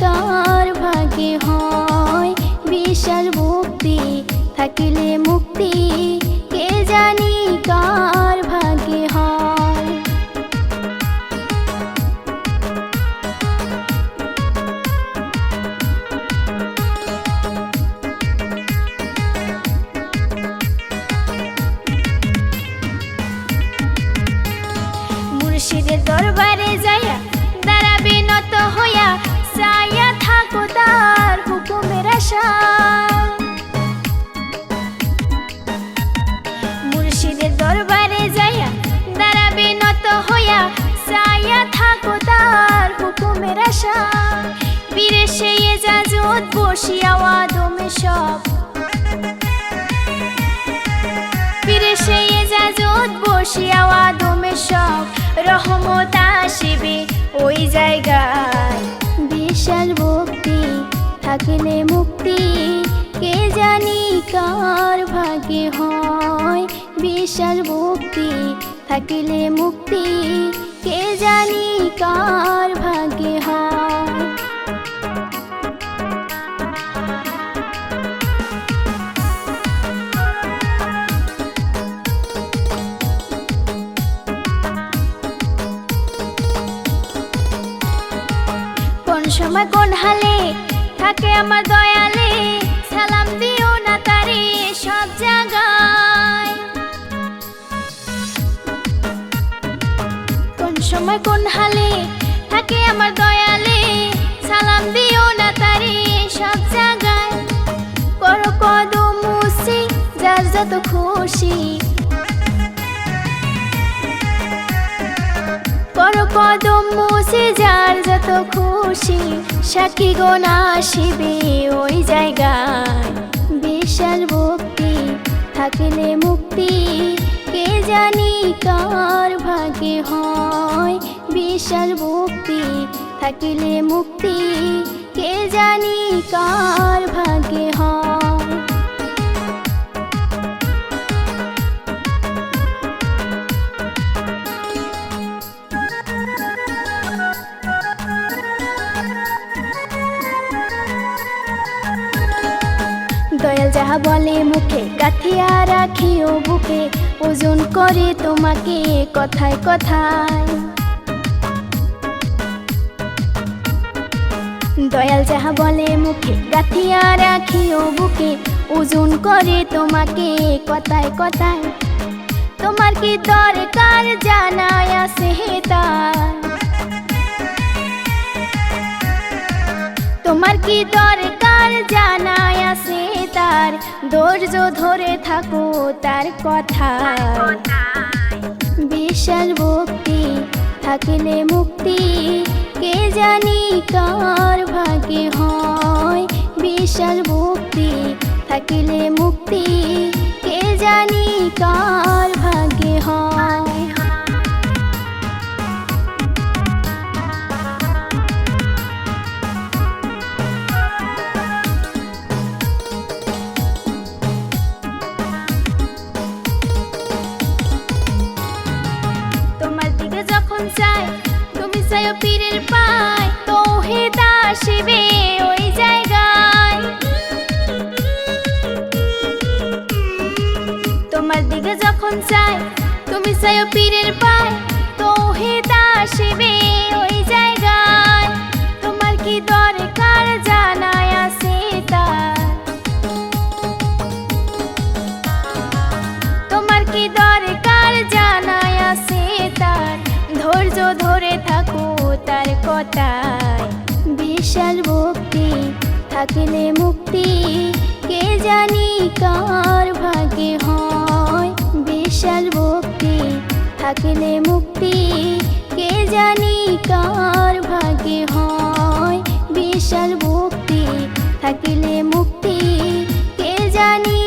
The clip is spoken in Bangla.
কার ভাগ্যে হয় বিশাল ভক্তি থাকিলে মুক্তি কে জানি কার ভাগ্যে হয়। মুর্শিদের দরবারে যাইয়া দাঁড়াবে নত হইয়া চাইয়া থাকো তার হুকুমের আশায়। মুর্শিদের দরবারে যাইয়া দাঁড়াবে নত হইয়া চাইয়া থাকো তার হুকুমের আশায়। বীরে সেই এজাজত বসিয়া আদমে সব বীরে সেই এজাজত বসিয়া আদমে সব রহমত আসিবে ওই জায়গায় বিশাল ভক্তি থাকিলে মুক্তি কে জানি কার ভাগ্যে হয় বিশাল ভক্তি থাকিলে মুক্তি কে জানি কার ভাগ্যে হয়। কোন সময় কোন হালে থাকে আমার দয়ালে সালাম দিও না তারে সব জায়গায়। কোন সময় কোন হালে থাকে আমার দয়ালে সালাম দিও না তারে সব জায়গায়। করো কদম মুসি যার যত খুশি করো কদম মুসি যার যত খুশি সাক্ষী গণ আসিবে ওই জায়গায় বিশাল ভক্তি থাকিলে মুক্তি কে জানি কার ভাগ্যে হয় বিশাল ভক্তি থাকিলে মুক্তি কে জানি কার ভাগ্যে হয়। দয়াল যাহা বলে মুখে গাঁথিয়া রাখিও বুকে ওজন করে তোমাকে কথায় কথায়। দয়াল যাহা বলে মুখে গাঁথিয়া রাখিও বুকে ওজন করে তোমাকে কথায় কথায়। তোমার কি দরকার জানায় আছে তার তোমার কি দরকার জানায় আছে তার ধৈর্য ধরে থাকো তার কথায় বিশাল ভক্তি থাকিলে মুক্তি কে জানি কার ভাগ্যে হয় বিশাল ভক্তি থাকিলে মুক্তি কে জানি কার ভাগ্যে হয়। যখন চাই তুমি চাইও পীরের পায় তৌহিদ আসিবে ওই জায়গায়। তোমার দিকে যখন চাই তুমি চাইও পীরের পায় তৌহিদ আসিবে ওই জায়গায়। তোমার কি দরকার জানায় আছে তার তোমার কি দরকার জানায় আছে তার ধৈর্য ধরে থাকো তার কথায় বিশাল ভক্তি থাকিলে মুক্তি কে জানি কার ভাগ্যে হয় বিশাল ভক্তি থাকিলে মুক্তি কে জানি কার ভাগ্যে হয় বিশাল ভক্তি থাকিলে মুক্তি কে জানি